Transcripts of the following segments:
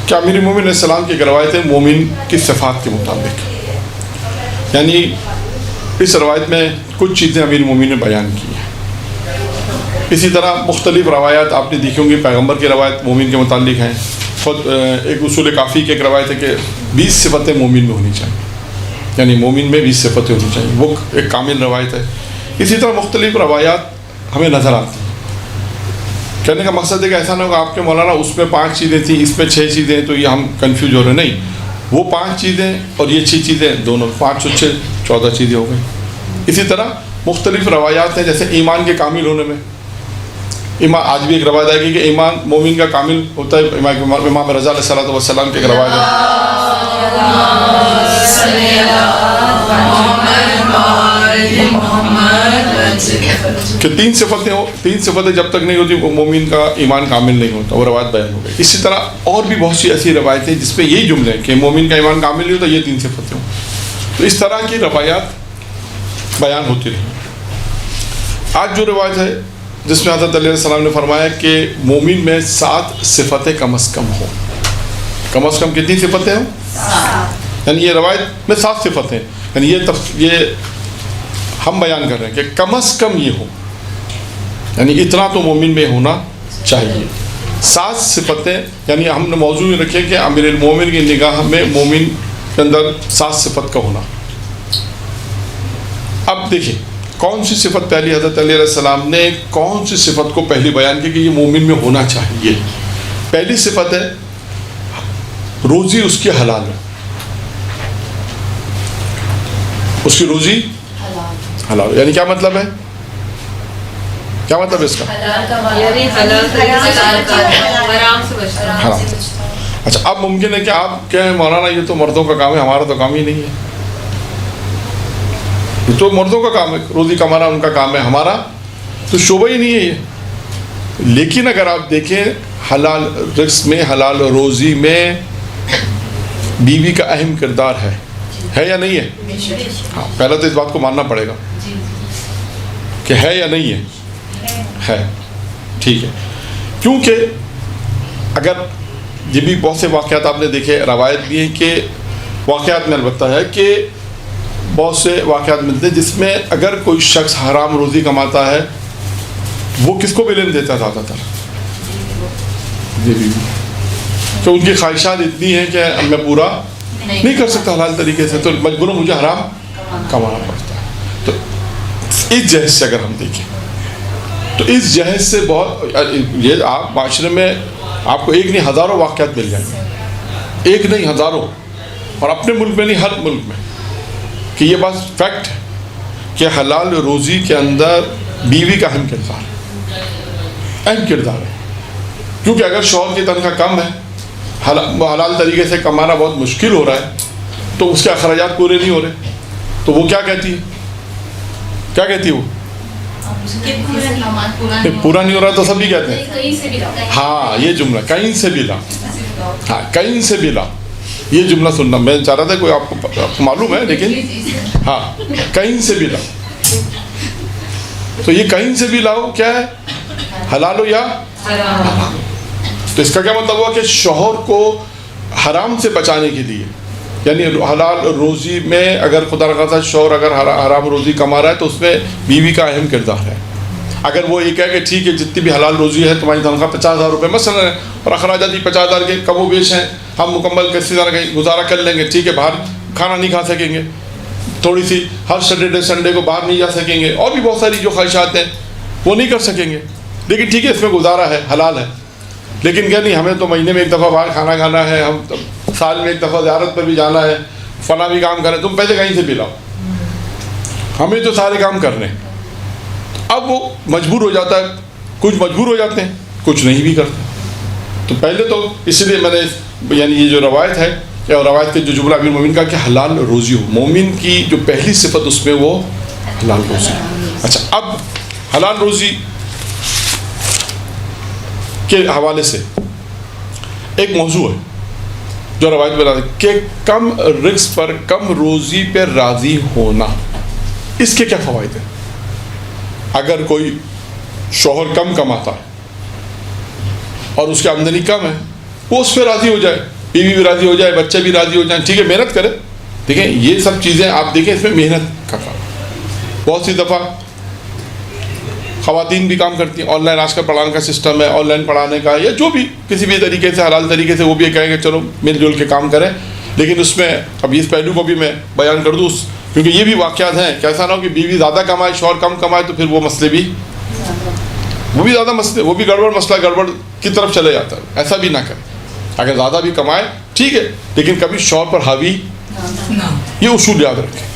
کہ امیر المومنین علیہ السلام کی ایک روایت ہے مومن کی صفات کے مطابق، یعنی اس روایت میں کچھ چیزیں امیر المومنین نے بیان کی ہیں. اسی طرح مختلف روایات آپ نے دیکھی ہوں گی، پیغمبر کی روایت مومن کے متعلق ہیں. خود ایک اصول کافی کی ایک روایت ہے کہ 20 صفتیں مومن میں ہونی چاہیے، یعنی مومن میں 20 صفتیں ہونی چاہیے، وہ ایک کامل روایت ہے. اسی طرح مختلف روایات ہمیں نظر آتی ہیں. کہنے کا مقصد ہے کہ ایسا نہ ہوگا آپ کے مولانا اس میں 5 چیزیں تھیں، اس میں 6 چیزیں تو یہ ہم کنفیوز ہو رہے. نہیں، وہ 5 چیزیں اور یہ 6 چیزیں دونوں، 5 اور 6 14 چیزیں ہو گئی. اسی طرح مختلف روایات ہیں، جیسے ایمان کے کامل ہونے میں ایمان، آج بھی ایک روایت آئے گی کہ ایمان مومن کا کامل ہوتا ہے. امام رضا علیہ السلام کی ایک روایت ہے کہ 3 صفتیں جب تک نہیں ہوتی مومن کا ایمان کامل نہیں ہوتا، وہ روایت بیان ہو گئی. اسی طرح اور بھی بہت سی ایسی روایتیں جس پہ یہی جملے ہیں کہ مومن کا ایمان کامل نہیں ہوتا، یہ 3 صفتیں ہوں. تو اس طرح کی روایات بیان ہوتی رہی. آج جو روایت ہے جس میں حضرت علیہ السلام نے فرمایا کہ مومن میں 7 صفتیں کم از کم ہوں. کم از کم کتنی صفتیں ہوں؟ 7. یعنی یہ روایت میں 7 صفتیں، یعنی یہ ہم بیان کر رہے ہیں کہ کم از کم یہ ہو، یعنی اتنا تو مومن میں ہونا چاہیے. 7 صفتیں، یعنی ہم نے موضوع یہ رکھے کہ امیر المومن کی نگاہ میں مومن کے اندر 7 صفت کا ہونا. اب دیکھیں کون سی صفت پہلی، حضرت علیہ السلام نے کون سی صفت کو پہلی بیان کی کہ یہ مومن میں ہونا چاہیے. پہلی صفت ہے روزی اس کی حلال ہے. اس کی روزی حلال، یعنی کیا مطلب ہے؟ کیا مطلب ہے اس کا؟ حرام. اچھا، اب ممکن ہے کہ آپ کہیں مولانا یہ تو مردوں کا کام ہے، ہمارا تو کام ہی نہیں ہے. یہ تو مردوں کا کام ہے، روزی کمانا ان کا کام ہے، ہمارا تو شعبہ ہی نہیں ہے یہ. لیکن اگر آپ دیکھیں حلال رزق میں، حلال روزی میں بیوی کا اہم کردار ہے یا نہیں ہے؟ ہاں، پہلے تو اس بات کو ماننا پڑے گا کہ ہے یا نہیں ہے. ٹھیک ہے، کیونکہ اگر یہ بھی بہت سے واقعات آپ نے دیکھے، روایت بھی ہے کہ واقعات میں البتہ ہے کہ بہت سے واقعات ملتے ہیں جس میں اگر کوئی شخص حرام روزی کماتا ہے وہ کس کو علم دیتا ہے زیادہ تر؟ تو ان کی خواہشات اتنی ہیں کہ میں پورا نہیں کر سکتا حلال طریقے سے، تو مجبوراً مجھے حرام کمانا پڑتا ہے. تو اس جہیز سے اگر ہم دیکھیں تو اس جہیز سے بہت، یہ آپ معاشرے میں آپ کو ایک نہیں ہزاروں واقعات مل جائیں گے، ایک نہیں ہزاروں، اور اپنے ملک میں نہیں ہر ملک میں، کہ یہ بات فیکٹ ہے کہ حلال روزی کے اندر بیوی کا اہم کردار ہے. کیونکہ اگر شوہر کی تنخواہ کم ہے، حلال طریقے سے کمانا بہت مشکل ہو رہا ہے، تو اس کے اخراجات پورے نہیں ہو رہے، تو وہ کیا کہتی ہے وہ پورا نہیں ہو رہا تو سب بھی کہتے ہیں ہاں یہ جملہ کہیں سے بھی لا. ہاں، کہیں سے بھی لا، یہ جملہ سننا میں چاہ رہا تھا، کوئی آپ کو معلوم ہے، لیکن ہاں کہیں سے بھی لاؤ. تو یہ کہیں سے بھی لاؤ کیا ہے؟ حلال ہو یا حرام. تو اس کا کیا مطلب ہوا کہ شوہر کو حرام سے بچانے کے لیے، یعنی حلال روزی میں اگر خدا نخواستہ شوہر اگر حرام روزی کما رہا ہے تو اس میں بیوی کا اہم کردار ہے. اگر وہ یہ کہے کہ ٹھیک ہے جتنی بھی حلال روزی ہے تمہاری تنخواہ 50,000 روپے مثلا ہے اور اخراجات بھی 50,000 کے کم و بیش ہیں، ہم مکمل کسی طرح کہیں گزارا کر لیں گے، ٹھیک ہے، باہر کھانا نہیں کھا سکیں گے، تھوڑی سی ہر سیٹرڈے سنڈے کو باہر نہیں جا سکیں گے، اور بھی بہت ساری جو خواہشات ہیں وہ نہیں کر سکیں گے، لیکن ٹھیک ہے اس میں گزارا ہے، حلال ہے. لیکن کیا نہیں، ہمیں تو مہینے میں ایک دفعہ باہر کھانا کھانا ہے، ہم سال میں ایک دفعہ زیارت پر بھی جانا ہے، فلاں بھی کام کریں، تم پیسے کہیں سے بھی لاؤ، ہمیں تو سارے کام کرنے. اب وہ مجبور ہو جاتا ہے، کچھ مجبور ہو جاتے ہیں، کچھ نہیں بھی کرتے. تو پہلے تو اس لیے میں نے یعنی یہ جو روایت ہے، یا روایت کے جو جملہ امیر المومنین کا کہ حلال روزی ہو، مومن کی جو پہلی صفت اس میں وہ حلال روزی. اچھا، اب حلال روزی کے حوالے سے ایک موضوع ہے جو روایت میں کہ کم رزق پر، کم روزی پہ راضی ہونا، اس کے کیا فوائد ہیں؟ اگر کوئی شوہر کم کماتا ہے اور اس کی آمدنی کم ہے، وہ اس پہ راضی ہو جائے، بیوی بھی راضی ہو جائے, بچے بھی راضی ہو جائیں, ٹھیک ہے محنت کرے. دیکھیں یہ سب چیزیں آپ دیکھیں, اس میں محنت کا کام. بہت سی دفعہ خواتین بھی کام کرتی ہیں, آن لائن آج کل پڑھانے کا سسٹم ہے, آن لائن پڑھانے کا, یا جو بھی کسی بھی طریقے سے حلال طریقے سے وہ بھی کہیں گے چلو مل جل کے کام کریں. لیکن اس میں اب اس پہلو کو بھی میں بیان کر دوں, کیونکہ یہ بھی واقعات ہیں کہ ایسا نہ ہو کہ بیوی زیادہ کمائے شوہر کم کمائے تو پھر وہ مسئلے بھی زیادہ مسئلے, وہ بھی گڑبڑ, مسئلہ گڑبڑ کی طرف چلے جاتا ہے. ایسا بھی نہ کریں. اگر زیادہ بھی کمائے ٹھیک ہے, لیکن کبھی شوہر پر حاوی, یہ اصول یاد رکھیں.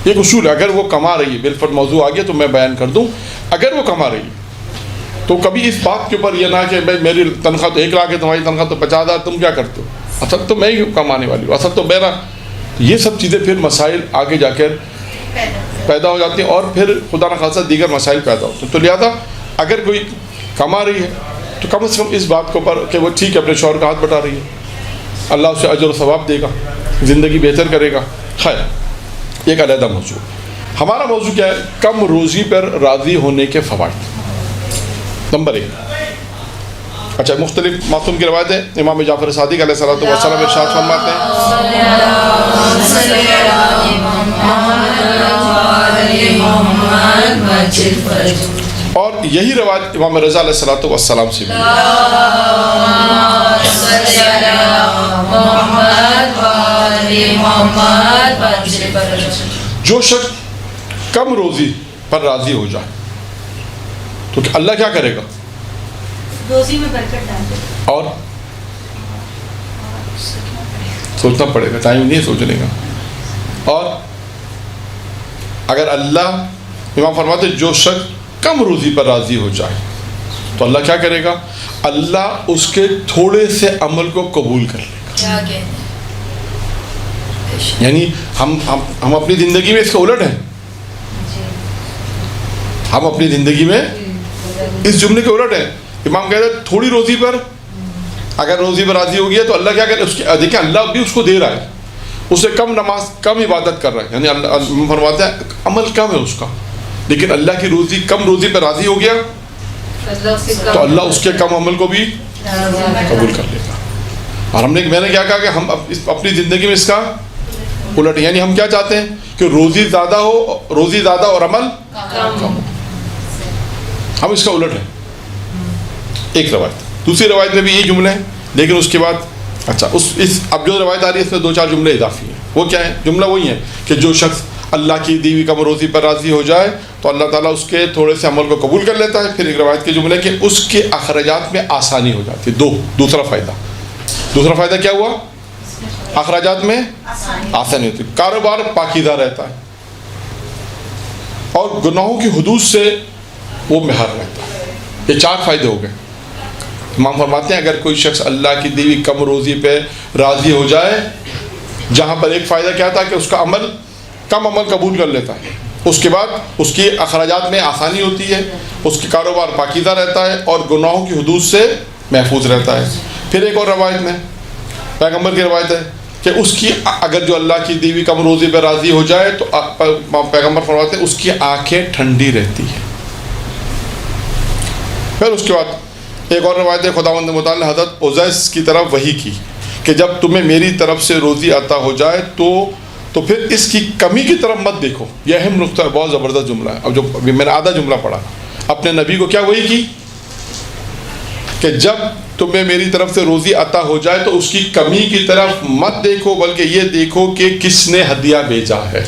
ایک اصول ہے, اگر وہ کما رہی ہے, بالفرض موضوع آ گیا تو میں بیان کر دوں, اگر وہ کما رہی ہے تو کبھی اس بات کے اوپر یہ نہ کہ بھائی میری تنخواہ تو 1 لاکھ ہے, تمہاری تنخواہ تو 50,000, تم کیا کرتے ہو, اصل تو میں ہی کمانے والی ہوں, اصل تو میرا. یہ سب چیزیں پھر مسائل آگے جا کر پیدا ہو جاتی ہیں, اور پھر خدا نخواستہ دیگر مسائل پیدا ہوتے ہیں. تو لہٰذا اگر کوئی کما رہی ہے تو کم از کم اس بات کے اوپر کہ وہ ٹھیک ہے اپنے شوہر کا ہاتھ بٹا رہی ہے, اللہ اسے اجر و ثواب دے گا, زندگی بہتر کرے گا. خیر ایک علیحدہ موضوع. ہمارا موضوع کیا ہے؟ کم روزی پر راضی ہونے کے فوائد. نمبر 1. اچھا, مختلف معصوم کی روایت ہے. امام جعفر صادق علیہ الصلوۃ والسلام ارشاد فرماتے ہیں, اور یہی روایت امام رضا علیہ الصلوۃ والسلام سے بھی ہے. جو شخص کم روزی پر راضی ہو جائے تو اللہ کیا کرے گا؟ روزی میں برکت ڈال دے. اور سوچنا پڑے گا, ٹائم نہیں سوچنے کا. اور اگر اللہ, امام فرماتے جو شخص کم روزی پر راضی ہو جائے تو اللہ کیا کرے گا؟ اللہ اس کے تھوڑے سے عمل کو قبول کر لے گا. یعنی ہم اپنی زندگی میں اس کا الٹ ہیں. ہم اپنی زندگی میں اس جملے کے الٹ ہیں. امام کہتے ہیں تھوڑی روزی پر اگر روزی پر راضی ہو گیا تو اللہ کیا کرے, اس کی دیکھیں اللہ بھی اس کو دے رہا ہے, اس سے کم نماز کم عبادت کر رہا ہے, یعنی اللہ فرماتے ہیں عمل کم ہے اس کا, لیکن اللہ کی روزی کم روزی پر راضی ہو گیا تو اللہ اس کے کم عمل کو بھی قبول کر لے گا. اور میں نے کیا کہا کہ ہم اپنی زندگی میں اس کا الٹ, یعنی ہم کیا چاہتے ہیں کہ روزی زیادہ اور عمل کم ہو. ہم اس کا الٹ ہے. ایک روایت. دوسری روایت میں بھی یہی جملے ہیں, لیکن اس کے بعد اچھا اب جو روایت آ رہی ہے اس میں 2-4 جملے اضافی ہیں. وہ کیا ہے؟ جملہ وہی ہے کہ جو شخص اللہ کی دی ہوئی کم روزی پر راضی ہو جائے تو اللہ تعالیٰ اس کے تھوڑے سے عمل کو قبول کر لیتا ہے. پھر ایک روایت کے جملے کہ اس کے اخراجات میں آسانی ہو جاتی ہے. دوسرا فائدہ کیا ہوا؟ اخراجات میں آسانی ہوتی ہے, کاروبار پاکیزہ رہتا ہے, اور گناہوں کی حدود سے وہ محر رہتا ہے. یہ 4 فائدے ہو گئے. امام فرماتے ہیں اگر کوئی شخص اللہ کی دی ہوئی کم روزی پہ راضی ہو جائے, جہاں پر ایک فائدہ کیا تھا کہ اس کا کم عمل قبول کر لیتا ہے, اس کے بعد اس کی اخراجات میں آسانی ہوتی ہے, اس کی کاروبار پاکیزہ رہتا ہے, اور گناہوں کی حدود سے محفوظ رہتا ہے. پھر ایک اور روایت میں پیغمبر کی روایت ہے کہ اس کی اگر جو اللہ کی دی ہوئی کم روزی پہ راضی ہو جائے تو پیغمبر فرماتے ہیں اس کی آنکھیں ٹھنڈی رہتی ہیں. پھر اس کے بعد ایک اور روایت ہے, خداوند متعال نے حضرت عزیز کی طرف وحی کی کہ جب تمہیں میری طرف سے روزی عطا ہو جائے تو پھر اس کی کمی کی طرف مت دیکھو. یہ اہم نقطہ ہے, بہت زبردست جملہ ہے. اب جو میں نے آدھا جملہ پڑھا, اپنے نبی کو کیا وحی کی کہ جب تمہیں میری طرف سے روزی عطا ہو جائے تو اس کی کمی کی طرف مت دیکھو, بلکہ یہ دیکھو کہ کس نے ہدیہ بھیجا ہے.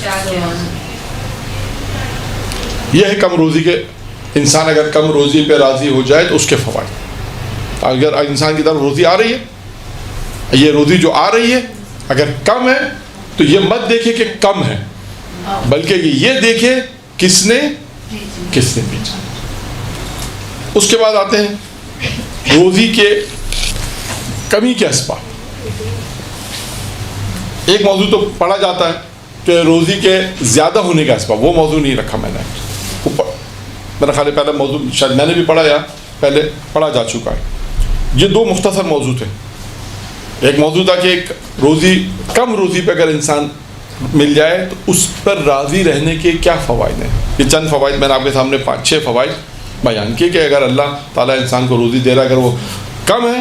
یہ ہے کم روزی کے. انسان اگر کم روزی پہ راضی ہو جائے تو اس کے فوائد. اگر انسان کی طرف روزی آ رہی ہے, یہ روزی جو آ رہی ہے اگر کم ہے تو یہ مت دیکھے کہ کم ہے, بلکہ یہ دیکھے کس نے بھیجا. اس کے بعد آتے ہیں روزی کے کمی کے اسباب. ایک موضوع تو پڑھا جاتا ہے کہ روزی کے زیادہ ہونے کا اسباب, وہ موضوع نہیں رکھا میں نے. میرا خیال ہے پہلا موضوع شاید میں نے بھی پڑھا یا پہلے پڑھا جا چکا ہے. یہ 2 مختصر موضوع تھے. ایک موضوع تھا کہ کم روزی پہ اگر انسان مل جائے تو اس پر راضی رہنے کے کیا فوائد ہیں. یہ چند فوائد میں نے آپ کے سامنے 5-6 فوائد بیان کیے کہ اگر اللہ تعالیٰ انسان کو روزی دے رہا ہے, اگر وہ کم ہے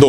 2,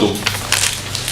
2,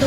2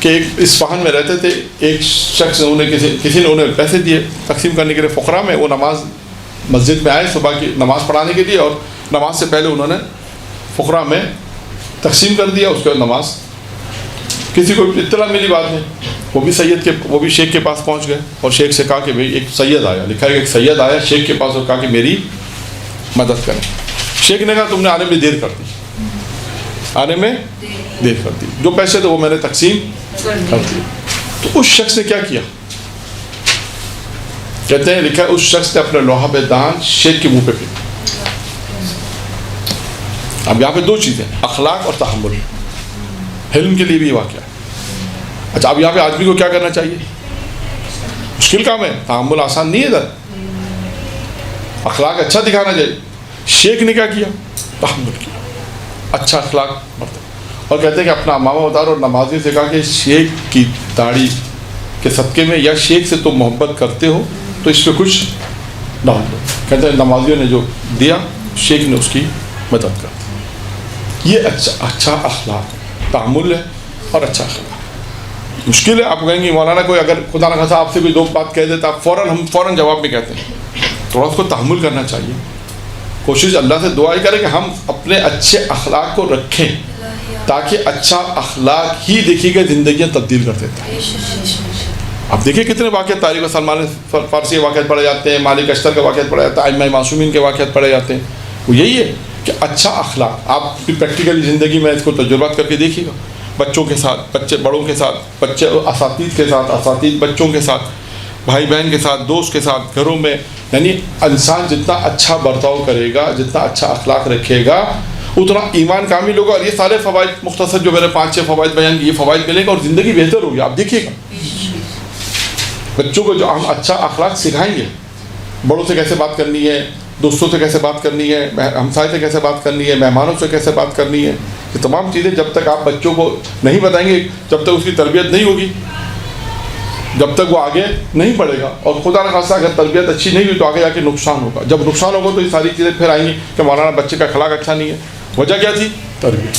کہ ایک اصفہان میں رہتے تھے, ایک شخص انہیں کسی نے انہیں پیسے دیے تقسیم کرنے کے لیے فقراء میں. وہ نماز مسجد میں آئے صبح کی نماز پڑھانے کے لیے, اور نماز سے پہلے انہوں نے فقراء میں تقسیم کر دیا. اس کے بعد نماز, کسی کو اطلاع ملی بعد میں, وہ بھی شیخ کے پاس پہنچ گئے اور شیخ سے کہا کہ بھئی ایک سید آیا, لکھا ہے کہ ایک سید آیا شیخ کے پاس اور کہا کہ میری مدد کریں. شیخ نے کہا تم نے آنے میں دیر کر دی, آنے میں دیر کر دی, جو پیسے تھے وہ میں نے تقسیم کر دی. تو اس شخص نے کیا کیا, کہتے ہیں لکھا ہے اس شخص نے اپنے لوہا پہ دان شیخ کے منہ پہ پھینکا. اب یہاں پہ دو چیزیں, اخلاق اور تحمل. حلم کے لیے بھی واقعہ ہے. اچھا, اب یہاں پہ آدمی کو کیا کرنا چاہیے؟ مشکل کام ہے, تحمل آسان نہیں ہے ادھر. اخلاق اچھا دکھانا چاہیے. شیخ نے کیا کیا؟ تحمل کیا, اچھا اخلاق برتا. اور کہتے ہیں کہ اپنا امامہ اتار اور نمازی سے کہا کہ شیخ کی داڑھی کے صدقے میں یا شیخ سے تم محبت کرتے ہو تو اس پہ کچھ ڈال دو. کہتے ہیں نمازیوں نے جو دیا شیخ نے اس کی مدد کر دی. یہ اچھا اخلاق, تحمل ہے اور اچھا اخلاق. مشکل ہے, آپ کہیں گے مولانا کوئی اگر خدا نہ خاصا آپ سے کوئی دو بات کہہ دیتا ہم فوراً جواب میں کہتے ہیں. تھوڑا اس کو تحمل کرنا چاہیے. کوشش اللہ سے دعا ہی کریں کہ ہم اپنے اچھے اخلاق کو رکھیں تاکہ اچھا اخلاق ہی دیکھیے کہ زندگیاں تبدیل کر دیتا ہے. اب دیکھیں کتنے واقعات تاریخ و سلمان فارسی کے واقعات پڑھے جاتے ہیں, مالک اشتر کے واقعات پڑھے جاتے ہیں, ائمہ معصومین کے واقعات پڑھے جاتے ہیں. وہ یہی ہے کہ اچھا اخلاق آپ کی پریکٹیکلی زندگی میں اس کو تجربات کر کے دیکھیے گا. بچوں کے ساتھ, بچے بڑوں کے ساتھ, بچے اساتذہ کے ساتھ, اساتذہ بچوں کے ساتھ, بھائی بہن کے ساتھ, دوست کے ساتھ, گھروں میں. یعنی انسان جتنا اچھا برتاؤ کرے گا, جتنا اچھا اخلاق رکھے گا, اتنا ایمان کامل ہوگا. اور یہ سارے فوائد مختصر جو میں نے 5-6 فوائد بیان کیے, یہ فوائد ملیں گے اور زندگی بہتر ہوگی. آپ دیکھیے گا بچوں کو جو ہم اچھا اخلاق سکھائیں گے, بڑوں سے کیسے بات کرنی ہے, دوستوں سے کیسے بات کرنی ہے, ہمسائے سے کیسے بات کرنی ہے, مہمانوں سے کیسے بات کرنی ہے, یہ تمام چیزیں جب تک آپ بچوں کو نہیں بتائیں گے, جب تک اس کی تربیت نہیں ہوگی, جب تک وہ آگے نہیں بڑھے گا. اور خدا نہ خاصہ اگر تربیت اچھی نہیں ہوئی تو آگے جا کے نقصان ہوگا. جب نقصان ہوگا تو یہ ساری چیزیں پھر آئیں گی کہ مولانا بچے کا اخلاق اچھا نہیں ہے. وجہ کیا تھی؟ تربیت.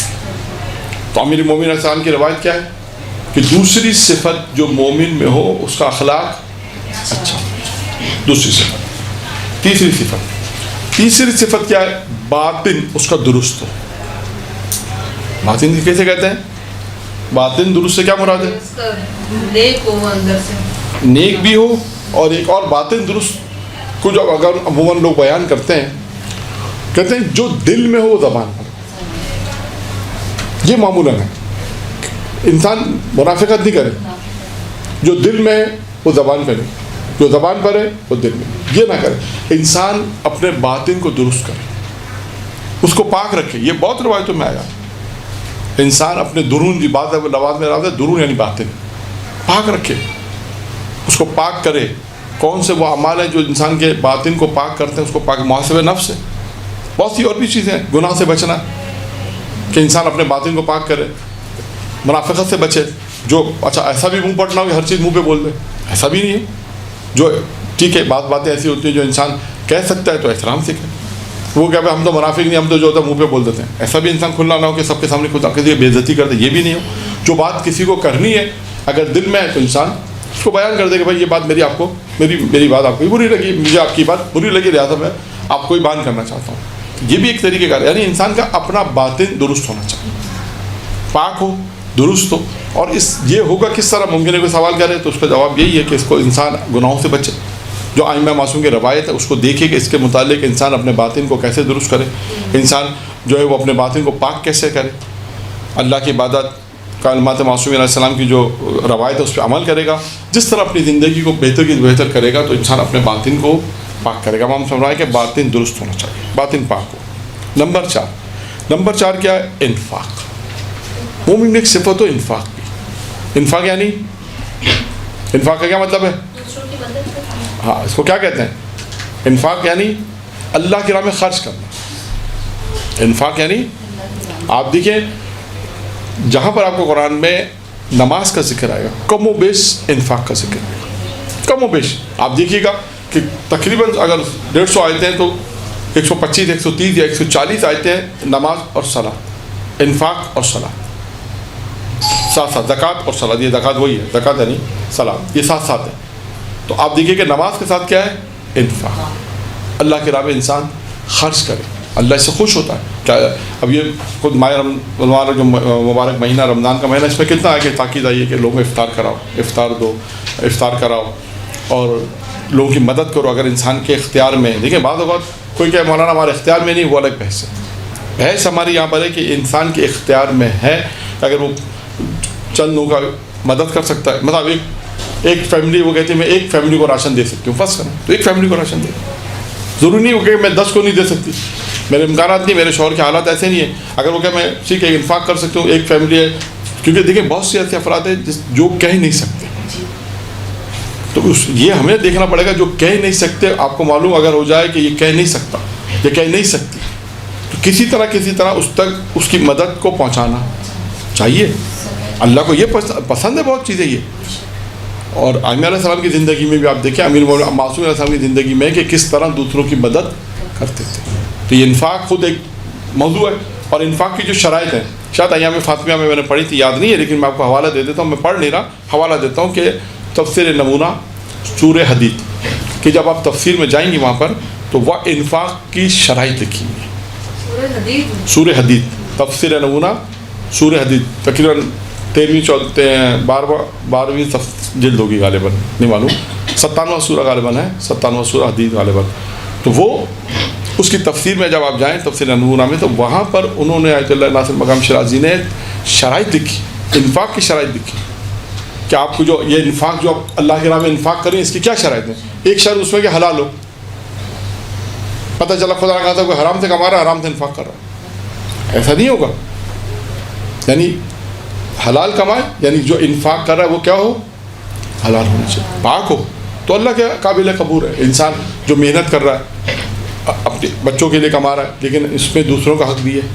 تو امیر مومنین علیہ السلام کی روایت کیا ہے کہ دوسری صفت جو مومن میں ہو اس کا اخلاق اچھا. دوسری صفت. تیسری صفت کیا ہے؟ باطن اس کا درست ہو. باطن کیسے کہتے ہیں؟ باطن درست سے کیا مراد ہے؟ نیک ہو اندر سے, نیک بھی ہو. اور ایک اور باطن درست کو جو اگر عموماً لوگ بیان کرتے ہیں, کہتے ہیں جو دل میں ہو وہ زبان پر. یہ معمولاً ہے, انسان منافقت نہیں کرے. جو دل میں ہے وہ زبان پہ نہیں, جو زبان پر ہے وہ دل میں. یہ نہ کرے, انسان اپنے باطن کو درست کرے, اس کو پاک رکھے. یہ بہت روایتوں میں آیا. انسان اپنے درون, بعض نواز میں راض ہے درون یعنی باطن, پاک رکھے, اس کو پاک کرے. کون سے وہ اعمال ہیں جو انسان کے باطن کو پاک کرتے ہیں؟ اس کو پاک. محاسبہ نفس ہے. بہت سی اور بھی چیزیں ہیں. گناہ سے بچنا, کہ انسان اپنے باطن کو پاک کرے. منافقت سے بچے. جو اچھا ایسا بھی منہ پٹ نہ ہو کہ ہر چیز منہ پہ بول دے, ایسا بھی نہیں ہے. جو ٹھیک ہے بعض باتیں ایسی ہوتی ہیں جو انسان کہہ سکتا ہے تو احترام سے کہے. وہ کیا ہم تو منافق نہیں, ہم تو جو ہوتا ہے منہ پہ بول دیتے ہیں. ایسا بھی انسان کھلنا نہ ہو کہ سب کے سامنے خدا کسی کی بے عزتی کر دے. یہ بھی نہیں ہو. جو بات کسی کو کرنی ہے اگر دل میں ہے تو انسان اس کو بیان کر دے کہ بھائی یہ بات میری آپ کو میری بات آپ کو بری لگی, مجھے آپ کی بات بری لگی, لہٰذا میں آپ کو ہی بیان کرنا چاہتا ہوں. یہ بھی ایک طریقے کا, یعنی انسان کا اپنا باطن درست ہونا چاہیے, پاک ہو, درست ہو. اور یہ ہوگا کس طرح؟ ممکن ہے کوئی سوال کرے تو اس کا جواب یہی ہے کہ اس کو انسان گناہوں سے بچے. جو ائمہ معصوم کی روایت ہے اس کو دیکھے کہ اس کے متعلق انسان اپنے باطن کو کیسے درست کرے, انسان جو ہے وہ اپنے باطن کو پاک کیسے کرے. اللہ کی عبادت, کلمات معصومین علیہ السلام کی جو روایت ہے اس پہ عمل کرے گا. جس طرح اپنی زندگی کو بہتر کرے گا تو انسان اپنے باطن کو پاک کرے گا. ہم سمجھ رہے ہیں کہ باطن درست ہونا چاہیے, باطن پاک ہو. نمبر 4 کیا ہے؟ انفاق. مومن میں ایک صفت ہو انفاق کی. انفاق یعنی, انفاق کا کیا مطلب ہے؟ ہاں, اس کو کیا کہتے ہیں؟ انفاق یعنی اللہ کی راہ میں خرچ کرنا. انفاق یعنی آپ دیکھیں جہاں پر آپ کو قرآن میں نماز کا ذکر آئے گا کم و بیش انفاق کا ذکر آئے گا. کم و بیش آپ دیکھیے گا کہ تقریباً اگر 150 آیتیں ہیں تو 125 130 یا 140 آیتیں ہیں نماز اور صلاۃ, انفاق اور صلاۃ. ساتھ ساتھ زکوٰۃ اور سلاد، یہ زکوٰۃ وہی ہے، زکوٰۃ یعنی سلاد، یہ ساتھ ساتھ ہے. تو آپ دیکھیے کہ نماز کے ساتھ کیا ہے؟ انفاق. اللہ کی راہ میں انسان خرچ کرے، اللہ اس سے خوش ہوتا ہے. کیا اب یہ خود ماہ رمضان جو مبارک مہینہ رمضان کا مہینہ، اس میں کتنا ہے کہ تاکید آئی ہے کہ لوگوں کو افطار کراؤ، افطار دو، افطار کراؤ اور لوگوں کی مدد کرو اگر انسان کے اختیار میں. دیکھیں بعض اوقات کوئی کہ مولانا ہمارے اختیار میں نہیں، وہ الگ بحث ہے. بحث ہماری یہاں پر ہے کہ انسان کے اختیار میں ہے، اگر وہ چند لوگوں کا مدد کر سکتا ہے. مطلب ایک فیملی، وہ کہتے ہیں میں ایک فیملی کو راشن دے سکتی ہوں، فرض کریں تو ایک فیملی کو راشن دے. ضروری نہیں ہو کہ میں 10 کو نہیں دے سکتی، میرے امکانات نہیں، میرے شوہر کے حالات ایسے نہیں ہیں. اگر وہ کہ میں ٹھیک ہے انفاق کر سکتی ہوں، ایک فیملی ہے. کیونکہ دیکھیں بہت سے ایسے افراد ہیں جو کہہ نہیں سکتے، تو یہ ہمیں دیکھنا پڑے گا. جو کہہ نہیں سکتے، آپ کو معلوم اگر ہو جائے کہ یہ کہہ نہیں سکتا، یہ کہہ نہیں سکتی، تو کسی طرح اس تک اس کی مدد کو پہنچانا چاہیے. اللہ کو یہ پسند ہے بہت چیزیں یہ. اور امیر علیہ السلام کی زندگی میں بھی آپ دیکھیں، امیر معصوم علیہ السلام کی زندگی میں کہ کس طرح دوسروں کی مدد کرتے تھے. تو یہ انفاق خود ایک موضوع ہے. اور انفاق کی جو شرائط ہیں، شاید ایام فاطمیہ میں نے پڑھی تھی، یاد نہیں ہے، لیکن میں آپ کو حوالہ دے دیتا ہوں. میں پڑھ نہیں رہا، حوالہ دیتا ہوں کہ تفسیر نمونہ سورہ حدید، کہ جب آپ تفسیر میں جائیں گی وہاں پر تو وہ انفاق کی شرائط لکھی ہوئی ہے. سورہ حدید تفسیر نمونہ سورہ حدید تقریباً 13ویں 12ویں جلد ہوگی غالباً، نہیں معلوم، 97واں سورہ غالباً ہے، 97واں سورہ حدید غالباً. تو وہ اس کی تفسیر میں جب آپ جائیں تفسیر نمونہ میں، تو وہاں پر انہوں نے آیت اللہ ناصر مقام شرازی نے شرائط لکھی، انفاق کی شرائط لکھی کہ آپ کو جو یہ انفاق جو آپ اللہ کے راہ میں انفاق کریں، اس کی کیا شرائط ہیں. ایک شرط اس میں کہ حلال ہو. پتہ چلا خدا نے کہا تھا کوئی حرام سے کما رہا ہے، حرام سے انفاق کر رہا ہے، ایسا نہیں ہوگا. یعنی حلال کمائے، یعنی جو انفاق کر رہا ہے وہ کیا ہو؟ حلال ہونا چاہیے، پاک ہو. تو اللہ کے قابل قبول ہے. انسان جو محنت کر رہا ہے، اپنے بچوں کے لیے کما رہا ہے، لیکن اس میں دوسروں کا حق بھی ہے.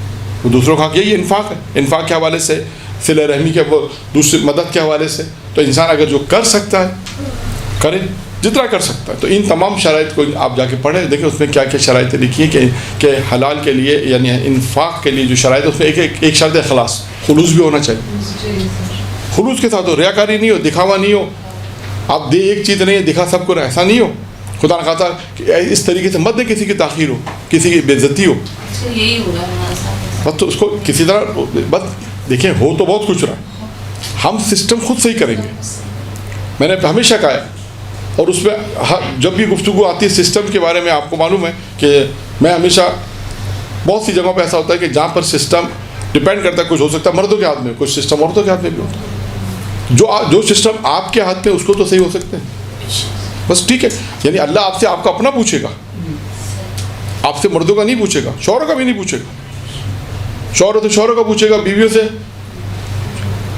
وہ دوسروں کا حق یہی انفاق ہے. انفاق کے حوالے سے، صلہ رحمی کے، وہ دوسری مدد کے حوالے سے. تو انسان اگر جو کر سکتا ہے کرے، جتنا کر سکتا ہے. تو ان تمام شرائط کو آپ جا کے پڑھیں، دیکھیں اس میں کیا کیا شرائطیں لکھی ہیں کہ حلال کے لیے یعنی انفاق کے لیے جو شرائط ہے، اس میں ایک شرط ہے اخلاص، خلوص بھی ہونا چاہیے. خلوص کے ساتھ ہو، ریاکاری نہیں ہو، دکھاوا نہیں ہو. آپ دے ایک چیز نہیں ہے، دکھا سب کو، ایسا نہیں ہو. خدا نے کہا تھا کہ اس طریقے سے مت دے کسی کی تاخیر ہو، کسی کی بے عزتی ہو. یہی ہو رہا ہے بس تو اس کو کسی طرح بس دیکھیں، ہو تو بہت کچھ رہا ہے. ہم سسٹم خود صحیح کریں گے. میں نے ہمیشہ کہا ہے، اور اس میں جب بھی گفتگو آتی ہے سسٹم کے بارے میں، آپ کو معلوم ہے کہ میں ہمیشہ بہت سی جگہوں پہ ایسا ہوتا ہے کہ جہاں پر سسٹم ڈپینڈ کرتا ہے، کچھ ہو سکتا ہے مردوں کے ہاتھ میں، کچھ سسٹم عورتوں کے ہاتھ میں بھی ہوتا ہے. جو سسٹم آپ کے ہاتھ میں اس کو تو صحیح ہو سکتے ہیں، بس ٹھیک ہے. یعنی اللہ آپ سے آپ کا اپنا پوچھے گا، آپ سے مردوں کا نہیں پوچھے گا، شوہروں کا بھی نہیں پوچھے گا. شوہر تو شوہروں کا پوچھے گا، بیویوں سے.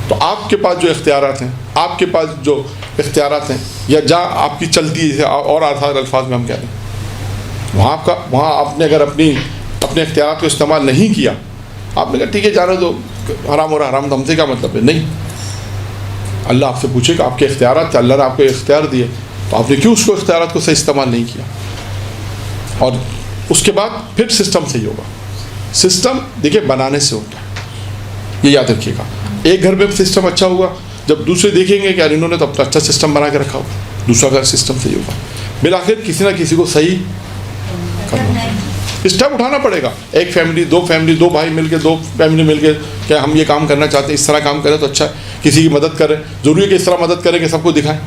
تو آپ کے پاس جو اختیارات ہیں، آپ کے پاس جو اختیارات ہیں، یا جہاں آپ کی چلتی ہے، اور آسان الفاظ میں ہم کہہ رہے ہیں، وہاں آپ نے اگر اپنے اختیارات کو استعمال نہیں کیا، آپ نے کہا ٹھیک ہے جانے دو، حرام ہو رہا، حرام تو ہم سے کیا مطلب ہے. نہیں، اللہ آپ سے پوچھے گا آپ کے اختیارات تھے، اللہ نے آپ کو اختیار دیے، تو آپ نے کیوں اس کو اختیارات کو صحیح استعمال نہیں کیا. اور اس کے بعد پھر سسٹم صحیح ہوگا. سسٹم دیکھیں بنانے سے ہوتا ہے، یہ یاد رکھیے گا. ایک گھر میں سسٹم اچھا ہوا، جب دوسرے دیکھیں گے کہ یار انہوں نے تو اپنا اچھا سسٹم بنا کے رکھا ہوا، دوسرا گھر سسٹم صحیح ہوگا. بالآخر کسی نہ کسی کو صحیح کرنا، اسٹیپ اٹھانا پڑے گا. ایک فیملی، دو بھائی مل کے، دو فیملی مل کے کہ ہم یہ کام کرنا چاہتے ہیں، اس طرح کام کریں تو اچھا ہے. کسی کی مدد کریں، ضروری ہے کہ اس طرح مدد کریں کہ سب کو دکھائیں.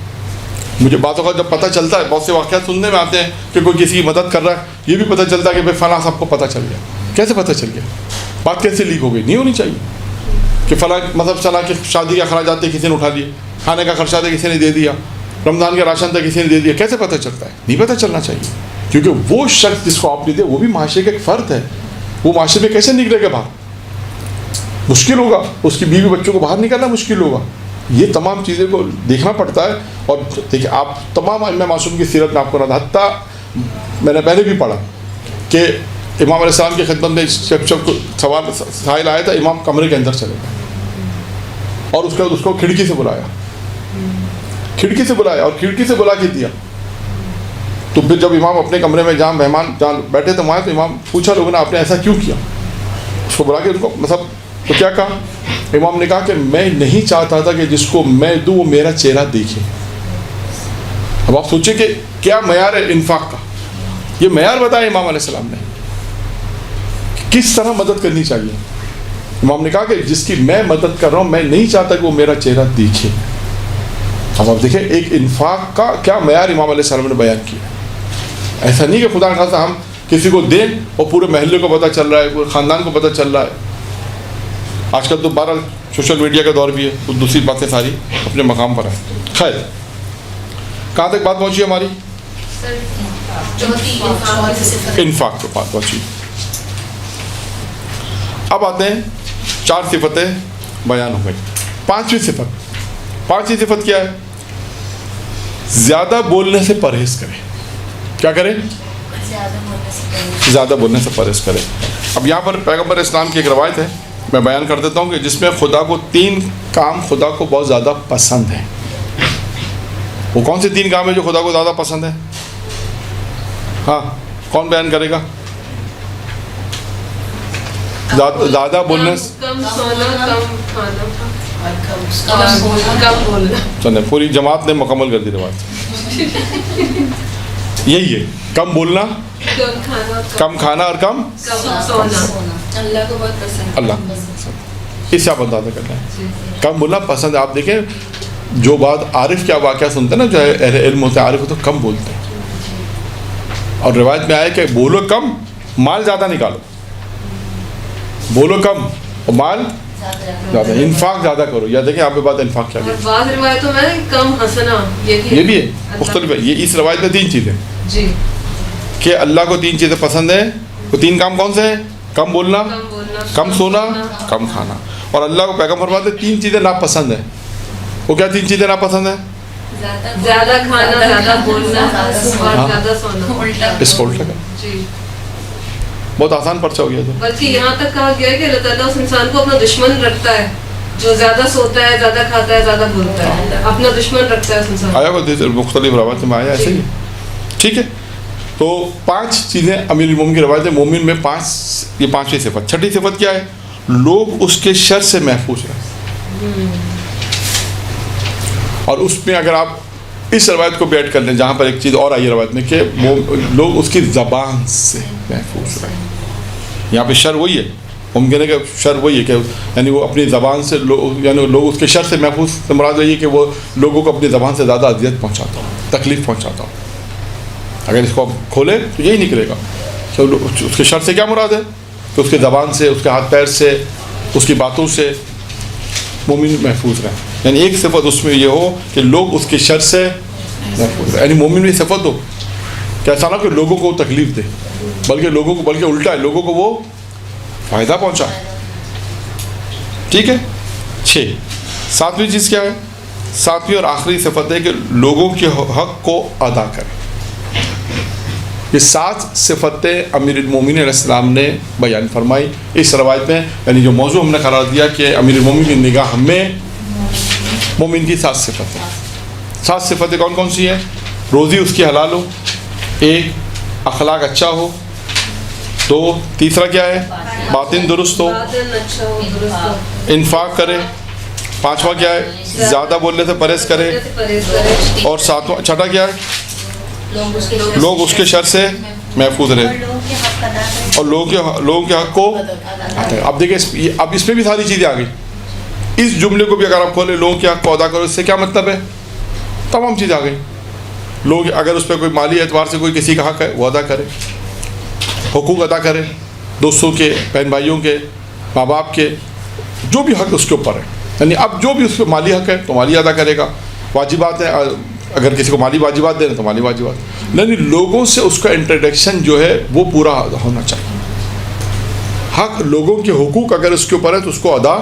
مجھے باتوں کا جب پتہ چلتا ہے، بہت سے واقعات سننے میں آتے ہیں کہ کوئی کسی کی مدد کر رہا ہے، یہ بھی پتہ چلتا ہے کہ بھائی فلاں سب کو پتہ چل گیا. کیسے پتہ چل گیا؟ بات کیسے لیک ہو گئی؟ نہیں ہونی چاہیے کہ فلاں مطلب چلا کہ شادی کے اخراجات تھے کسی نے اٹھا لیے، کھانے کا خرچہ تھا کسی نے دے دیا، رمضان کا راشن تھا کسی نے دے دیا. کیسے پتہ چلتا ہے؟ نہیں پتہ چلنا چاہیے، کیونکہ وہ شخص جس کو آپ نے دیا وہ بھی معاشرے کا ایک فرد ہے. وہ معاشرے میں کیسے نکلے گا باہر؟ مشکل ہوگا. اس کی بیوی بچوں کو باہر نکالنا مشکل ہوگا. یہ تمام چیزیں کو دیکھنا پڑتا ہے. اور دیکھیے آپ تمام ائمہ معصوم کی سیرت میں آپ کو نہ، حتیٰ میں نے پہلے بھی پڑھا کہ امام علیہ السلام کی خدمت میں جب سوال سائل آیا تھا، امام کمرے کے اندر چلے گئے اور اس کے بعد اس کو کھڑکی سے بلایا اور کھڑکی سے بلا کے دیا. تو پھر جب امام اپنے کمرے میں جہاں بیٹھے تھے وہاں، تو امام پوچھا لوگوں نے آپ نے ایسا کیوں کیا؟ اس کو بلا کے ان کو مطلب تو کیا کہا امام نے؟ کہا کہ میں نہیں چاہتا تھا کہ جس کو میں دوں وہ میرا چہرہ دیکھے. اب آپ سوچیں کہ کیا معیار ہے انفاق کا. یہ معیار بتایا امام علیہ السلام نے کس طرح مدد کرنی چاہیے. امام نے کہا کہ جس کی میں مدد کر رہا ہوں میں نہیں چاہتا کہ وہ میرا چہرہ دیکھے. اب آپ دیکھیں ایک انفاق کا کیا معیار امام علیہ السلام نے بیان کیا. ایسا نہیں کہ خدا نہ خواستہ ہم کسی کو دیں اور پورے محلے کو پتہ چل رہا ہے, پورے خاندان کو پتہ چل رہا ہے. آج کل تو بہرحال سوشل میڈیا کا دور بھی ہے, تو دوسری باتیں ساری اپنے مقام پر ہیں. خیر کہاں تک بات پہنچی ہماری؟ انفاق پہ بات پہنچی. اب آتے ہیں 4 صفتیں بیان ہو گئی. 5ویں صفت کیا ہے؟ زیادہ بولنے سے پرہیز کرے. کیا کرے؟ زیادہ بولنے سے پرہیز کرے. اب یہاں پر پیغمبر اسلام کی ایک روایت ہے, میں بیان کر دیتا ہوں کہ جس میں خدا کو 3 کام خدا کو بہت زیادہ پسند ہیں. وہ کون سے 3 کام ہیں جو خدا کو زیادہ پسند ہیں؟ ہاں کون بیان کرے گا؟ زیادہ بولنے سے کم سونا, کم کھانا, کم بولنا. چلیں پوری جماعت نے مکمل کر دی روایت. یہی ہے کم بولنا, کم کھانا اور کم سونا. اللہ کو بہت پسند. اللہ اس سے آپ اندازہ کرنا ہے کم بولنا پسند ہے. آپ دیکھیں جو بات عارف کیا واقعہ سنتے ہیں نا, جو اہل علم ہوتے ہیں عارف ہوتے ہیں, کم بولتے ہیں. اور روایت میں آیا کہ بولو کم مال زیادہ نکالو. بولو کم اور مال زیادہ, انفاق زیادہ کرو. یا دیکھیں آپ کے بعد انفاق کیا گیا. بعض روایتوں میں کم ہنسنا یہ بھی ہے مختلف ہے. یہ اس روایت میں 3 چیزیں جی کہ اللہ کو 3 چیزیں پسند ہیں. وہ 3 کام کون سے ہیں؟ کم بولنا, کم سونا, کم کھانا. اور اللہ کو پیغمبر فرماتے 3 چیزیں ناپسند ہیں. وہ کیا 3 چیزیں ناپسند ہیں؟ زیادہ کھانا, زیادہ بولنا اور زیادہ سونا. اس کو الٹا کر. جی بہت آسان پرچہ ہو گیا تو. بلکہ یہاں تک کہا گیا ہے کہ اللہ تعالیٰ اس انسان کو اپنا دشمن رکھتا ہے جو زیادہ سوتا ہے, زیادہ کھاتا ہے, زیادہ بولتا ہے. اپنا دشمن رکھتا ہے اس انسان. آیا وہ مختلف روایت میں آیا ایسے ہی. ٹھیک ہے, تو 5 چیزیں امیر المومنین کی روایت ہے. مومن میں 5, یہ 5ویں صفت. 6ٹھی صفت کیا ہے؟ لوگ اس کے شر سے محفوظ رہیں. اور اس میں اگر آپ اس روایت کو بھی ایڈ کر لیں, جہاں پر ایک چیز اور آئی ہے روایت میں کہ لوگ اس کی زبان سے محفوظ رہیں. یہاں پہ شر وہی ہے, ممکن ہے کہ شر وہی ہے کہ یعنی وہ اپنی زبان سے یعنی لوگ اس کے شر سے محفوظ سے مراد وہی ہے کہ وہ لوگوں کو اپنی زبان سے زیادہ اذیت پہنچاتا ہو, تکلیف پہنچاتا ہو. اگر اس کو آپ کھولیں تو یہی نکلے گا کہ اس کے شر سے کیا مراد ہے کہ اس کے زبان سے, اس کے ہاتھ پیر سے, اس کی باتوں سے مومن محفوظ رہیں. یعنی ایک صفت اس میں یہ ہو کہ لوگ اس کے شر سے محفوظ رہیں. یعنی مومن میں صفت ہو کہ ایسا نہ کہ لوگوں کو تکلیف دے, بلکہ الٹا ہے, لوگوں کو وہ فائدہ پہنچائے. ٹھیک ہے. 6 7ویں چیز کیا ہے؟ 7ویں اور آخری صفت ہے کہ لوگوں کے حق کو ادا کرے. یہ 7 صفتیں امیر المومنین علیہ السلام نے بیان فرمائی اس روایت میں. یعنی جو موضوع ہم نے قرار دیا کہ امیر المومنین کی نگاہ میں مومن کی 7 صفتیں. 7 صفتیں کون کون سی ہیں؟ روزی اس کی حلال ہو, 1 اخلاق اچھا ہو, 2 تیسرا کیا ہے؟ باطن درست ہو, انفاق کرے, 5واں کیا ہے؟ زیادہ بولنے سے پرہیز کرے, اور 6واں کیا ہے؟ لوگ اس کے شر سے محفوظ رہے اور لوگوں کے حق کو. اب دیکھیں اب اس میں بھی ساری چیزیں آ گئی. اس جملے کو بھی اگر آپ کھولیں لوگوں کے حق کو ادا کرو, اس سے کیا مطلب ہے؟ تمام چیزیں آ گئی. لوگ اگر اس پہ کوئی مالی اعتبار سے کوئی کسی کا حق ہے وہ ادا کرے, حقوق ادا کرے, دوستوں کے, بہن بھائیوں کے, ماں باپ کے, جو بھی حق اس کے اوپر ہے. یعنی اب جو بھی اس پہ مالی حق ہے تو مالی ادا کرے گا. واجبات ہیں, اگر کسی کو مالی واجبات دے رہے تو مالی واجبات. یعنی لوگوں سے اس کا انٹریکشن جو ہے وہ پورا ہونا چاہیے. حق لوگوں کے حقوق اگر اس کے اوپر ہے تو اس کو ادا